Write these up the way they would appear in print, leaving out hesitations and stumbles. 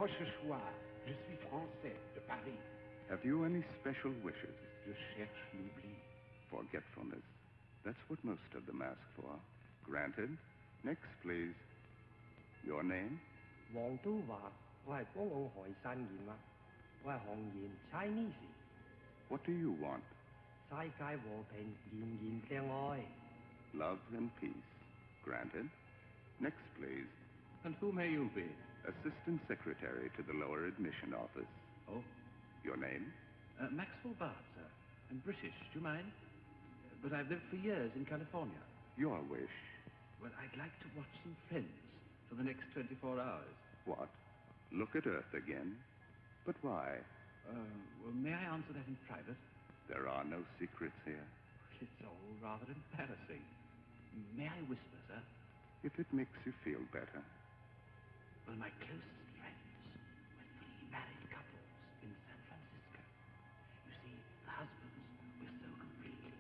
Rochechouart. Je suis français, de Paris. Have you any special wishes? Je cherche l'oubli. Forgetfulness. That's what most of them ask for. Granted. Next, please. Your name? 黃都話我係江澳海山人啦，我係紅人 Chinese。What do you want? 世界和平，人人相愛。Love and peace. Granted. Next, please. And who may you be? Assistant Secretary to the Lower Admission Office. Oh? Your name? Maxwell Bart, sir. I'm British, do you mind? But I've lived for years in California. Your wish? Well, I'd like to watch some Friends for the next 24 hours. What? Look at Earth again? But why? Well, may I answer that in private? There are no secrets here. It's all rather embarrassing. May I whisper, sir? If it makes you feel better. Well, my closest friends were 3 married couples in San Francisco. You see, the husbands were so completely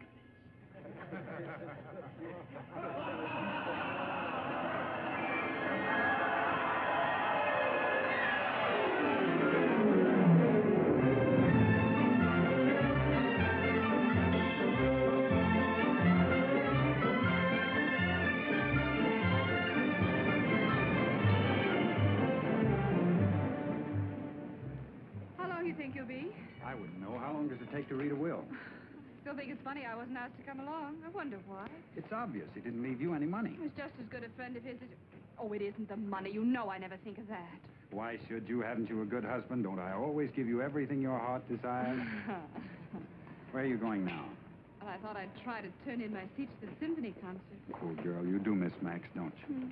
I wouldn't know. How long does it take to read a will? Still think it's funny I wasn't asked to come along. I wonder why. It's obvious he didn't leave you any money. He was just as good a friend of his as... Oh, it isn't the money. You know I never think of that. Why should you? Haven't you a good husband? Don't I always give you everything your heart desires? Where are you going now? Well, I thought I'd try to turn in my seat to the symphony concert. Poor girl, you do miss Max, don't you?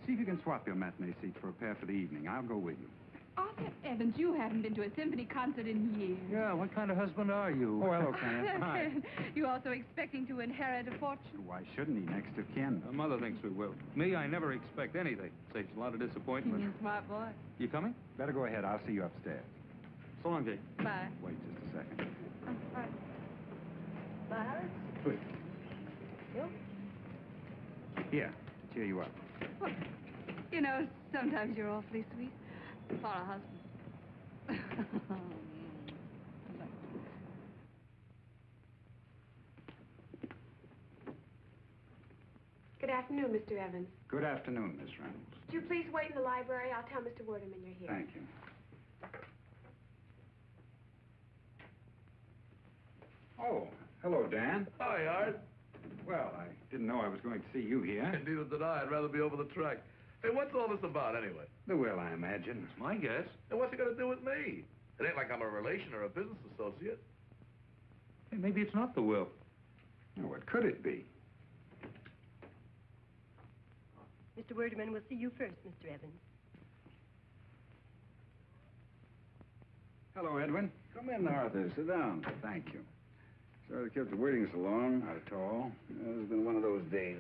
See if you can swap your matinee seat for a pair for the evening. I'll go with you. Arthur Evans, you haven't been to a symphony concert in years. Yeah, what kind of husband are you? Oh, hello, Kenneth. Hi. You also expecting to inherit a fortune? Why shouldn't he? Next of kin. Mother thinks we will. Me, I never expect anything. Saves a lot of disappointment. You're a smart boy. You coming? Better go ahead. I'll see you upstairs. So long, Jake. Bye. Wait just a second. Bye. Bye, Alice. Please. You? Here, to cheer you up. Well, you know, sometimes you're awfully sweet. For a husband. Good afternoon, Mr. Evans. Good afternoon, Miss Reynolds. Would you please wait in the library? I'll tell Mr. Worderman you're here. Thank you. Oh, hello, Dan. Hi, Art. Well, I didn't know I was going to see you here. Neither did I. I'd rather be over the track. Hey, what's all this about, anyway? The will, I imagine. It's my guess. And what's it got to do with me? It ain't like I'm a relation or a business associate. Hey, maybe it's not the will. Oh, what could it be? Mr. Werdeman will see you first, Mr. Evans. Hello, Edwin. Come in, Arthur. Sit down. Thank you. Sorry to kept you waiting so long. Not at all. It's been one of those days.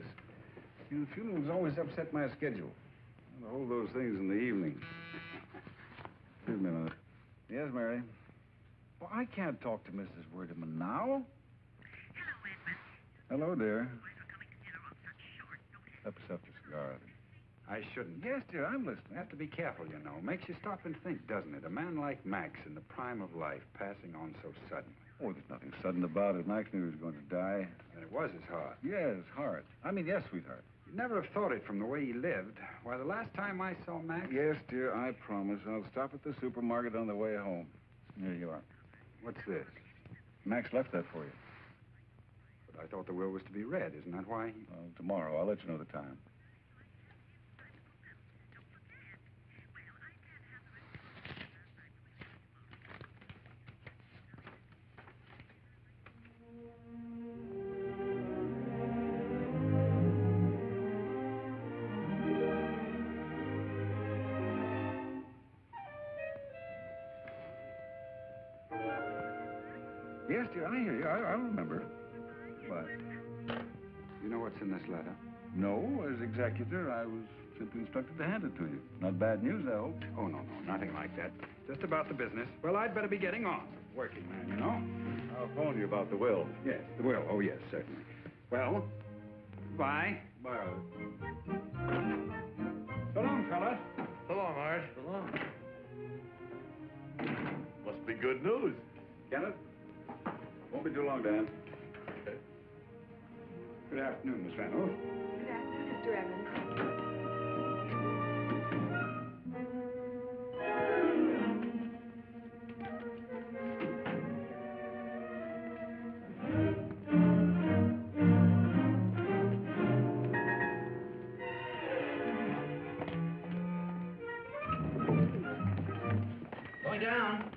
The funerals always upset my schedule. I hold those things in the evening. Excuse me a minute. Yes, Mary? Well, I can't talk to Mrs. Werdeman now. Hello, Edmund. Hello, dear. Boys are coming to dinner on such short notice. Help yourself to a cigar, Arthur. I shouldn't. Yes, dear, I'm listening. You have to be careful, you know. Makes you stop and think, doesn't it? A man like Max in the prime of life passing on so suddenly. Oh, there's nothing sudden about it. Max knew he was going to die. And it was his heart. Yes, heart. I mean, yes, sweetheart. You'd never have thought it from the way he lived. Why, the last time I saw Max... Yes, dear, I promise. I'll stop at the supermarket on the way home. Here you are. What's this? Max left that for you. But I thought the will was to be read. Isn't that why? Tomorrow. I'll let you know the time. Yes, dear, I hear you. I'll remember. But You know what's in this letter? no, as executor, I was simply instructed to hand it to you. Not bad news, I hope. Oh, no, nothing like that. Just about the business. Well, I'd better be getting on. Working man, you know? I'll phone you about the will. Yes, the will. Oh, yes, certainly. Well, bye. Bye, Arthur. So long, fellas. So long, Art. So long. Must be good news. Kenneth? Won't be too long, Dan. Okay. Good afternoon, Miss Reynolds. Good afternoon, Mr. Evans. Going down.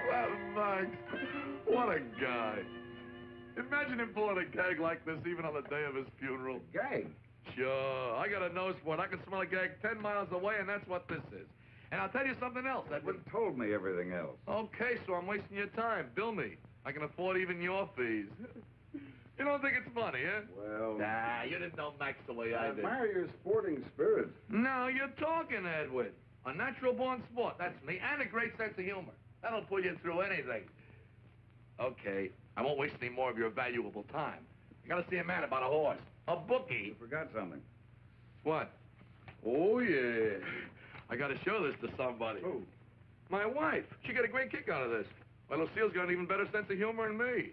Well, Max, what a guy. Imagine him pulling a gag like this even on the day of his funeral. Gag. Sure, I got a nose for it. I can smell a gag 10 miles away, and that's what this is. And I'll tell you something else. You told me everything else. Okay, so I'm wasting your time. Bill me. I can afford even your fees. You don't think it's funny, eh? Well, Nah, you didn't know Max the way I did. admire your sporting spirit. No, you're talking, Edwin. A natural-born sport, that's me, and a great sense of humor. That'll pull you through anything. Okay, I won't waste any more of your valuable time. I gotta see a man about a horse. A bookie. You forgot something. What? Oh, yeah. I gotta show this to somebody. Who? My wife. She got a great kick out of this. Why, Lucille's got an even better sense of humor than me.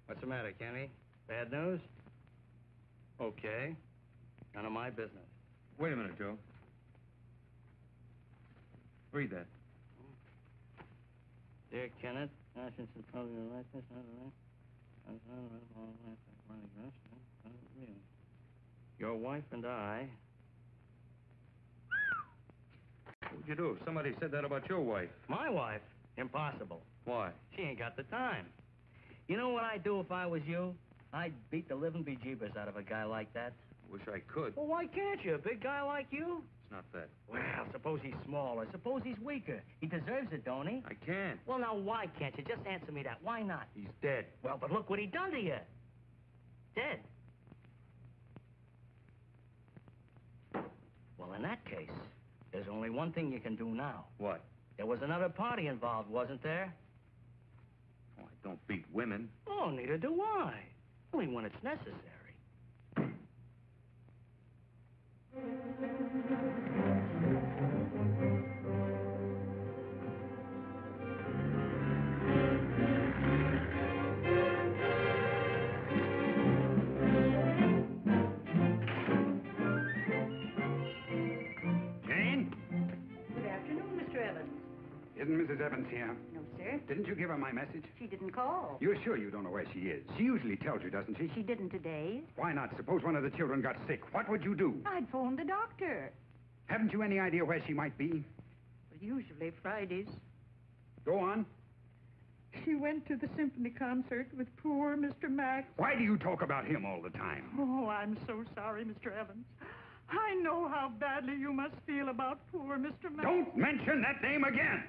What's the matter, Kenny? Bad news? Okay. None of my business. Wait a minute, Joe. Read that. Dear Kenneth, your wife and I... What'd you do? Somebody said that about your wife. My wife? Impossible. Why? She ain't got the time. You know what I'd do if I was you? I'd beat the living bejeebers out of a guy like that. Wish I could. Well, why can't you? A big guy like you? It's not that. Well, suppose he's smaller. Suppose he's weaker. He deserves it, don't he? I can't. Well, now, why can't you? Just answer me that. Why not? He's dead. Well, but look what he done to you. Dead. Well, in that case, there's only one thing you can do now. What? There was another party involved, wasn't there? Oh, I don't beat women. Oh, neither do I. Only when it's necessary. Jane? Good afternoon, Mr. Evans. Isn't Mrs. Evans here? No, sir. Didn't you give her my message? She didn't call. You're sure you don't know where she is? She usually tells you, doesn't she? She didn't today. Why not? Suppose one of the children got sick. What would you do? I'd phone the doctor. Haven't you any idea where she might be? Well, usually Fridays. Go on. She went to the symphony concert with poor Mr. Max. Why do you talk about him all the time? Oh, I'm so sorry, Mr. Evans. I know how badly you must feel about poor Mr. Max. Don't mention that name again!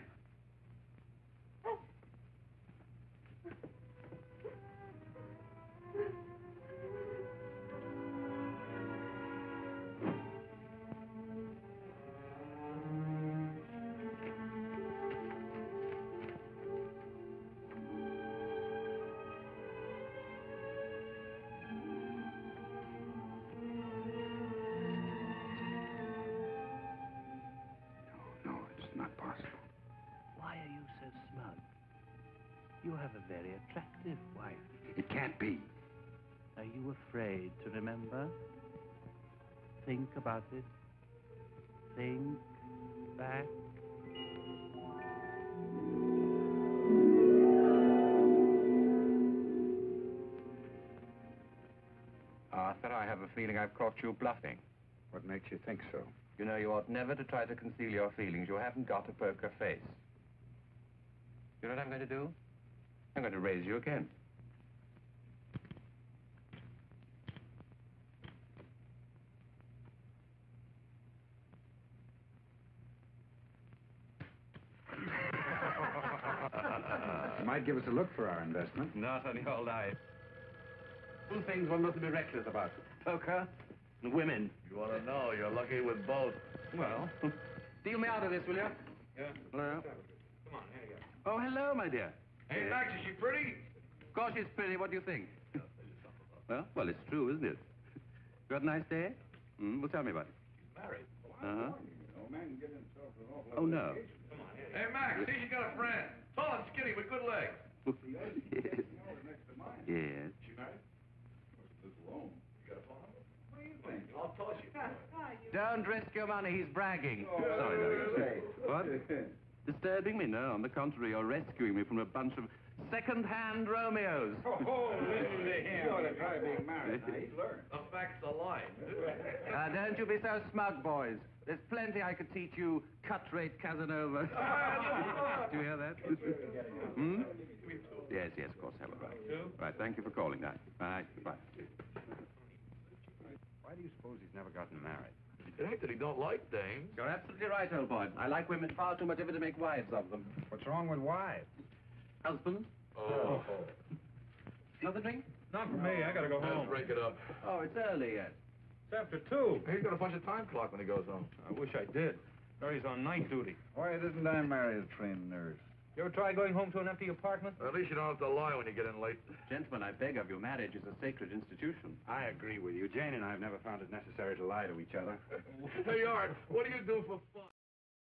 No, it's not possible. Why are you so smug? You have a very attractive wife. It can't be. Are you afraid to remember? Think about it. Think back. Arthur, I have a feeling I've caught you bluffing. What makes you think so? You know, you ought never to try to conceal your feelings. You haven't got a poker face. You know what I'm going to do? I'm going to raise you again. You might give us a look for our investment. Not on the old eye. Two things one mustn't be reckless about. Poker and women. You want to know, you're lucky with both. Well, deal me out of this, will you? Yeah. Hello? Come on, here you go. Oh, hello, my dear. Hey, Max, is she pretty? Of course she's pretty. What do you think? Well, it's true, isn't it? You had a nice day? Well, tell me about it. She's married. Uh-huh. Oh, Oh, no. Hey, Max, see, you got a friend. Tall and skinny with good legs. Yes. Yes. She married? Lives alone. You got a phone number? What do you think? I'll toss you. Don't risk your money. He's bragging. Sorry, no. What? Disturbing me? No, on the contrary, you're rescuing me from a bunch of second-hand Romeos. Oh, listen to him. You ought to try being married. Now, he's learned. The facts are lying. Don't you be so smug, boys. There's plenty I could teach you, cut-rate Casanova. Do you hear that? Yes, yes, of course, have it right. Right, thank you for calling that. Bye. Bye. Why do you suppose he's never gotten married? It ain't that he don't like dames. You're absolutely right, old boy. I like women far too much ever to make wives of them. What's wrong with wives? Husband? Oh. Another drink? Not for me. I gotta go home. Let's break it up. Oh, it's early yet. It's after 2. He's got a bunch of time clock when he goes home. I wish I did. Barry's on night duty. Why doesn't I marry a trained nurse? You ever try going home to an empty apartment? At least you don't have to lie when you get in late. Gentlemen, I beg of you, marriage is a sacred institution. I agree with you. Jane and I have never found it necessary to lie to each other. Hey, Art, what do you do for fun?